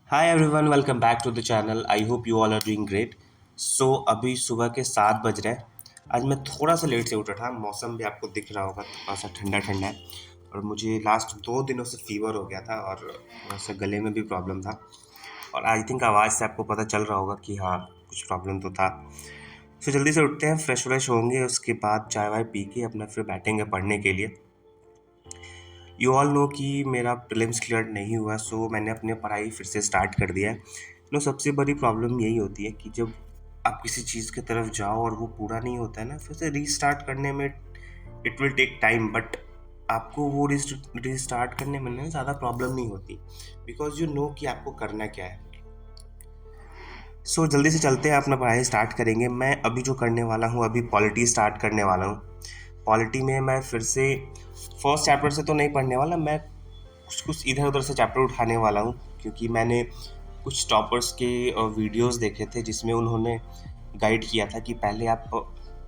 Hi everyone, welcome back to the channel. I hope you all are doing great. So अभी सुबह के 7 बज रहे हैं। आज मैं थोड़ा सा लेट से उठा था। मौसम भी आपको दिख रहा होगा, थोड़ा सा ठंडा ठंडा है। और मुझे लास्ट 2 दिनों से फीवर हो गया था और थोड़ा सा गले में भी प्रॉब्लम था। और आई थिंक आवाज़ से आपको पता चल रहा होगा कि हाँ, कुछ प्रॉब्लम तो था। सो जल्दी से उठते हैं, फ्रेश व्रेश होंगे, उसके बाद चाय वाय पी के अपना फिर बैठेंगे पढ़ने के लिए। यू ऑल नो कि मेरा प्रीलिम्स क्लियर नहीं हुआ, सो मैंने अपनी पढ़ाई फिर से स्टार्ट कर दिया है। सबसे बड़ी प्रॉब्लम यही होती है कि जब आप किसी चीज़ की तरफ जाओ और वो पूरा नहीं होता है ना, फिर से रीस्टार्ट करने में it will take time. But आपको वो रीस्टार्ट करने में ना ज़्यादा प्रॉब्लम नहीं होती, बिकॉज यू नो कि आपको करना क्या है। जल्दी से चलते हैं, अपना पढ़ाई स्टार्ट करेंगे। मैं अभी जो करने वाला हूँ, अभी पॉलिटी स्टार्ट करने वाला हूँ। पॉलिटी में मैं फिर से फर्स्ट चैप्टर से तो नहीं पढ़ने वाला, मैं कुछ कुछ इधर उधर से चैप्टर उठाने वाला हूँ, क्योंकि मैंने कुछ टॉपर्स के वीडियोस देखे थे जिसमें उन्होंने गाइड किया था कि पहले आप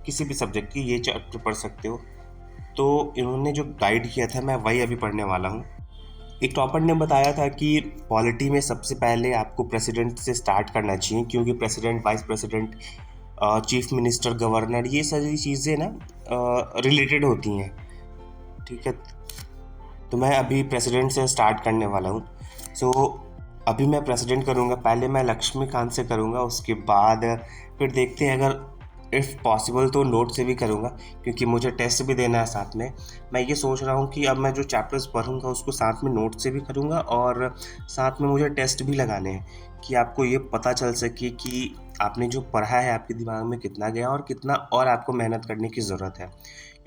किसी भी सब्जेक्ट की ये चैप्टर पढ़ सकते हो। तो इन्होंने जो गाइड किया था, मैं वही अभी पढ़ने वाला हूँ। एक टॉपर ने बताया था कि पॉलिटी में सबसे पहले आपको प्रेसिडेंट से स्टार्ट करना चाहिए, क्योंकि president, vice president, chief minister, governor, ये सारी चीज़ें ना रिलेटेड होती हैं। ठीक है, तो मैं अभी प्रेसिडेंट से स्टार्ट करने वाला हूँ। अभी मैं प्रेसिडेंट करूँगा, पहले मैं लक्ष्मीकांत से करूँगा, उसके बाद फिर देखते हैं, अगर इफ़ पॉसिबल तो नोट से भी करूँगा, क्योंकि मुझे टेस्ट भी देना है साथ में। मैं ये सोच रहा हूँ कि अब मैं जो चैप्टर्स पढ़ूँगा उसको साथ में नोट से भी करूँगा, और साथ में मुझे टेस्ट भी लगाने हैं कि आपको ये पता चल सके कि आपने जो पढ़ा है आपके दिमाग में कितना गया और कितना और आपको मेहनत करने की ज़रूरत है।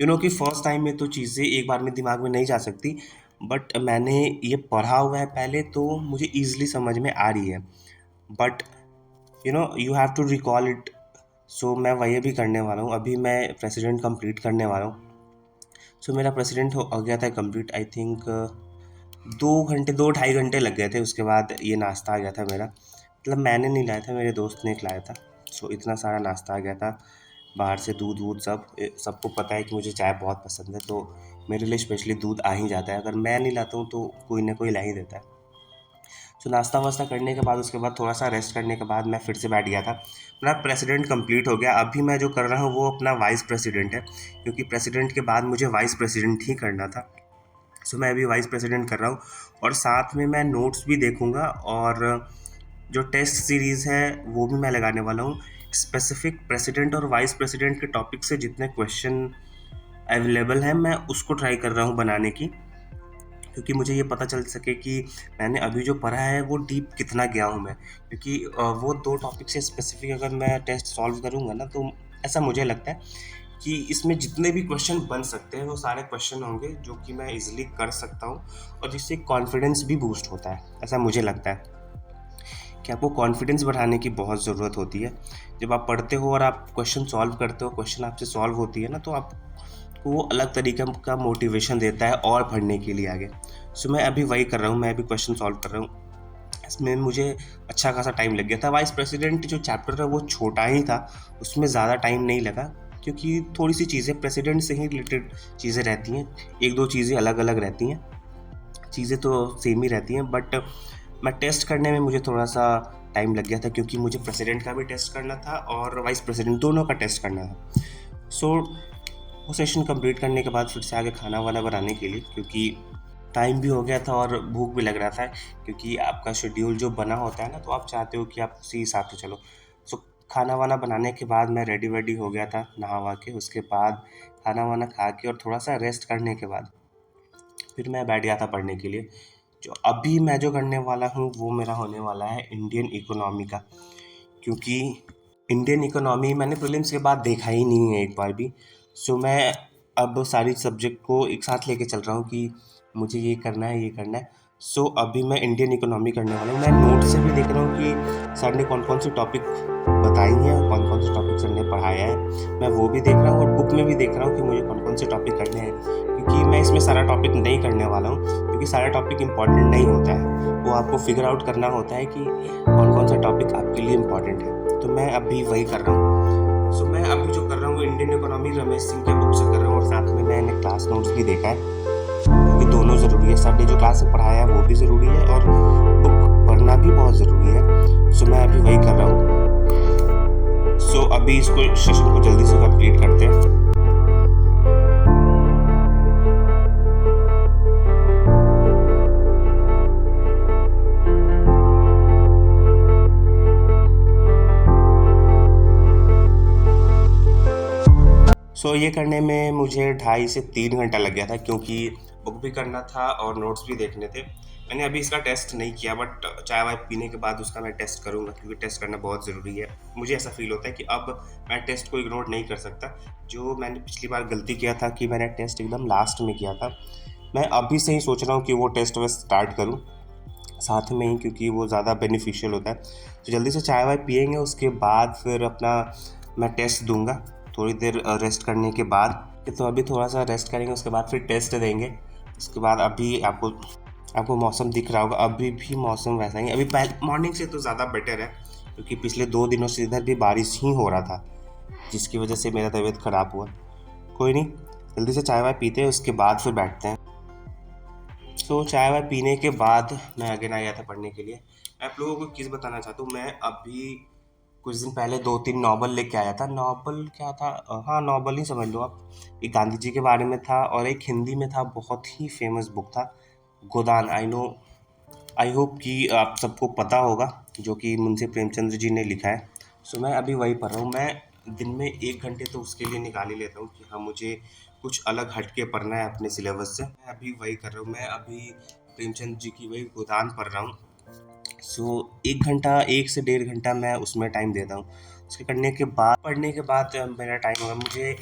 कि फर्स्ट टाइम में तो चीज़ें एक बार में दिमाग में नहीं जा सकती, बट मैंने ये पढ़ा हुआ है पहले, तो मुझे ईज़िली समझ में आ रही है। But you have to recall it. मैं वही भी करने वाला हूँ। अभी मैं प्रेसिडेंट कंप्लीट करने वाला हूँ। मेरा प्रेसिडेंट हो गया था कंप्लीट, आई थिंक 2 ढाई घंटे लग गए थे। उसके बाद ये नाश्ता आ गया था मेरा, मतलब मैंने नहीं लाया था, मेरे दोस्त ने लाया था। इतना सारा नाश्ता आ गया था बाहर से, दूध वूध सब। सबको पता है कि मुझे चाय बहुत पसंद है, तो मेरे लिए स्पेशली दूध आ ही जाता है। अगर मैं नहीं लाता हूँ तो कोई ना कोई ला ही देता है। नाश्ता वास्ता करने के बाद, उसके बाद थोड़ा सा रेस्ट करने के बाद मैं फिर से बैठ गया था। मेरा प्रेसिडेंट कंप्लीट हो गया। अभी मैं जो कर रहा हूँ वो अपना वाइस प्रेसिडेंट है, क्योंकि प्रेसिडेंट के बाद मुझे वाइस प्रेसिडेंट ही करना था। मैं अभी वाइस प्रेसिडेंट कर रहा हूँ, और साथ में मैं नोट्स भी देखूँगा, और जो टेस्ट सीरीज़ है वो भी मैं लगाने वाला हूँ। स्पेसिफिक प्रेसिडेंट और वाइस प्रेसिडेंट के टॉपिक से जितने क्वेश्चन अवेलेबल हैं, मैं उसको ट्राई कर रहा हूँ बनाने की, क्योंकि मुझे ये पता चल सके कि मैंने अभी जो पढ़ा है वो डीप कितना गया हूँ मैं। क्योंकि वो 2 टॉपिक से स्पेसिफिक अगर मैं टेस्ट सॉल्व करूँगा ना, तो ऐसा मुझे लगता है कि इसमें जितने भी क्वेश्चन बन सकते हैं वो सारे क्वेश्चन होंगे जो कि मैं इजीली कर सकता हूँ, और जिससे कॉन्फिडेंस भी बूस्ट होता है। ऐसा मुझे लगता है कि आपको कॉन्फिडेंस बढ़ाने की बहुत ज़रूरत होती है। जब आप पढ़ते हो और आप क्वेश्चन सॉल्व करते हो, क्वेश्चन आपसे सॉल्व होती है ना, तो आप वो अलग तरीके का मोटिवेशन देता है और पढ़ने के लिए आगे। मैं अभी वही कर रहा हूँ, मैं अभी क्वेश्चन सॉल्व कर रहा हूँ। इसमें मुझे अच्छा खासा टाइम लग गया था। वाइस प्रेसिडेंट जो चैप्टर है वो छोटा ही था, उसमें ज़्यादा टाइम नहीं लगा, क्योंकि थोड़ी सी चीज़ें प्रेसिडेंट से ही रिलेटेड चीज़ें रहती हैं, 1-2 चीज़ें अलग अलग रहती हैं, चीज़ें तो सेम ही रहती हैं। बट मैं टेस्ट करने में मुझे थोड़ा सा टाइम लग गया था, क्योंकि मुझे प्रेसिडेंट का भी टेस्ट करना था और वाइस प्रेसिडेंट दोनों का टेस्ट करना था। वो सेशन कंप्लीट करने के बाद फिर से आगे खाना वाना बनाने के लिए, क्योंकि टाइम भी हो गया था और भूख भी लग रहा था। क्योंकि आपका शेड्यूल जो बना होता है ना, तो आप चाहते हो कि आप उसी हिसाब से चलो। खाना वाना बनाने के बाद मैं रेडी वेडी हो गया था, नहा वहा के। उसके बाद खाना वाना खा के और थोड़ा सा रेस्ट करने के बाद फिर मैं बैठ गया था पढ़ने के लिए। जो अभी मैं जो करने वाला हूँ वो मेरा होने वाला है इंडियन इकोनॉमी का, क्योंकि इंडियन इकोनॉमी मैंने प्रीलिम्स के बाद देखा ही नहीं है एक बार भी। मैं अब सारी सब्जेक्ट को एक साथ लेके चल रहा हूँ कि मुझे ये करना है, ये करना है। अभी मैं इंडियन इकोनॉमी करने वाला हूँ। मैं नोट से भी देख रहा हूँ कि सर ने कौन कौन से टॉपिक बताई हैं, कौन कौन से टॉपिक सर ने पढ़ाया है, मैं वो भी देख रहा हूँ। और बुक में भी देख रहा हूँ कि मुझे कौन कौन से टॉपिक करने हैं, क्योंकि मैं इसमें सारा टॉपिक नहीं करने वाला हूँ, क्योंकि सारा टॉपिक इम्पॉर्टेंट नहीं होता है। वो आपको फिगर आउट करना होता है कि कौन कौन सा टॉपिक आपके लिए इम्पॉर्टेंट है। तो मैं अभी वही कर रहा हूँ। मैं अभी जो कर रहा हूँ इंडियन इकोनॉमी रमेश सिंह के बुक से कर रहा हूँ, और साथ में मैंने क्लास नोट्स भी देखा है, क्योंकि दोनों ज़रूरी है। सर ने जो क्लास में पढ़ाया है वो भी ज़रूरी है, और बुक पढ़ना भी बहुत ज़रूरी है। अभी इसको सेशन को जल्दी से कंप्लीट करते हैं। सो ये करने में मुझे 2.5 से 3 घंटा लग गया था, क्योंकि बुक भी करना था और नोट्स भी देखने थे। मैंने अभी इसका टेस्ट नहीं किया, बट चाय वाय पीने के बाद उसका मैं टेस्ट करूँगा, क्योंकि टेस्ट करना बहुत ज़रूरी है। मुझे ऐसा फ़ील होता है कि अब मैं टेस्ट को इग्नोर नहीं कर सकता। जो मैंने पिछली बार गलती किया था कि मैंने टेस्ट एकदम लास्ट में किया था, मैं अभी से ही सोच रहा हूँ कि वो टेस्ट मैं स्टार्ट करूँ साथ में ही, क्योंकि वो ज़्यादा बेनिफिशियल होता है। तो जल्दी से चाय वाय पिएंगे, उसके बाद फिर अपना मैं टेस्ट दूंगा थोड़ी देर रेस्ट करने के बाद। तो अभी थोड़ा सा रेस्ट करेंगे, उसके बाद फिर टेस्ट देंगे। उसके बाद अभी आपको मौसम दिख रहा होगा, अभी भी मौसम वैसा ही। अभी मॉर्निंग से तो ज़्यादा बेटर है, क्योंकि पिछले 2 दिनों से इधर भी बारिश ही हो रहा था, जिसकी वजह से मेरा तबीयत ख़राब हुआ। कोई नहीं, जल्दी से चाय वाय पीते हैं, उसके बाद फिर बैठते हैं। तो चाय वाय पीने के बाद मैं अगेन आ गया था पढ़ने के लिए। मैं आप लोगों को चीज़ बताना चाहता हूँ, मैं अभी कुछ दिन पहले 2-3 नॉवल लेके आया था। नॉवल क्या था, हाँ नॉवल ही समझ लो आप। एक गांधी जी के बारे में था और एक हिंदी में था, बहुत ही फेमस बुक था, गोदान। आई होप कि आप सबको पता होगा, जो कि मुंशी प्रेमचंद जी ने लिखा है। सो मैं अभी वही पढ़ रहा हूँ। मैं दिन में 1 घंटे तो उसके लिए निकाल ही लेता हूँ कि हाँ, मुझे कुछ अलग हट के पढ़ना है अपने सिलेबस से। मैं अभी वही कर रहा हूँ, मैं अभी प्रेमचंद जी की वही गोदान पढ़ रहा हूँ। सो 1 घंटा, 1 से 1.5 घंटा मैं उसमें टाइम देता हूँ। उसके करने के बाद, पढ़ने के बाद मेरा टाइम होगा, मुझे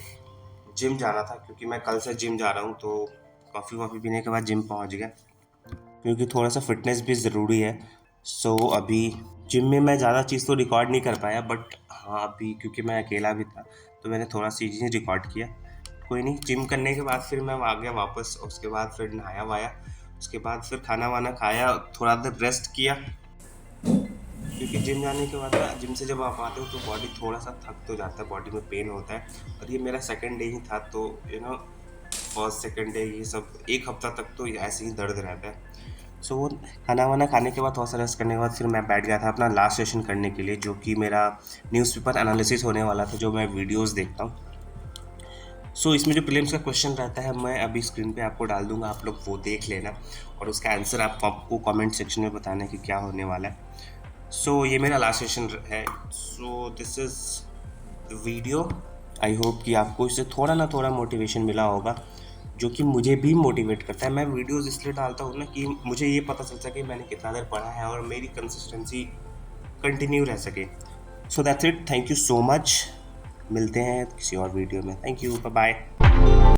जिम जाना था, क्योंकि मैं कल से जिम जा रहा हूँ। तो कॉफ़ी वॉफ़ी पीने के बाद जिम पहुँच गया, क्योंकि थोड़ा सा फिटनेस भी ज़रूरी है। सो अभी जिम में मैं ज़्यादा चीज़ तो रिकॉर्ड नहीं कर पाया, बट हाँ अभी क्योंकि मैं अकेला भी था तो मैंने थोड़ा सी चीज़ें रिकॉर्ड किया। कोई नहीं, जिम करने के बाद फिर मैं आ गया वापस। उसके बाद फिर नहाया वाया, उसके बाद फिर खाना वाना खाया, थोड़ा देर रेस्ट किया, क्योंकि जिम जाने के बाद ना, जिम से जब आप आते हो तो बॉडी थोड़ा सा थक तो जाता है, बॉडी में पेन होता है। और ये मेरा सेकंड डे ही था, तो फर्स्ट सेकंड डे ये सब 1 हफ्ता तक तो ऐसे ही दर्द रहता है। सो वो खाना वाना खाने के बाद थोड़ा सा रेस्ट करने के बाद फिर मैं बैठ गया था अपना लास्ट सेशन करने के लिए, जो कि मेरा न्यूज़पेपर एनालिसिस होने वाला था, जो मैं वीडियोज़ देखता हूँ। सो इसमें जो प्रीलिम्स का क्वेश्चन रहता है, मैं अभी स्क्रीन पे आपको डाल दूंगा, आप लोग वो देख लेना, और उसका आंसर आपको कमेंट सेक्शन में बताना है कि क्या होने वाला है। सो ये मेरा लास्ट सेशन है। So this is the video. I hope कि आपको इससे थोड़ा ना थोड़ा मोटिवेशन मिला होगा, जो कि मुझे भी मोटिवेट करता है। मैं वीडियोज़ इसलिए डालता हूँ ना कि मुझे ये पता चल सके मैंने कितना देर पढ़ा है, और मेरी कंसिस्टेंसी कंटिन्यू रह सके। So that's it, thank you so much. मिलते हैं किसी और वीडियो में। Thank you, bye bye.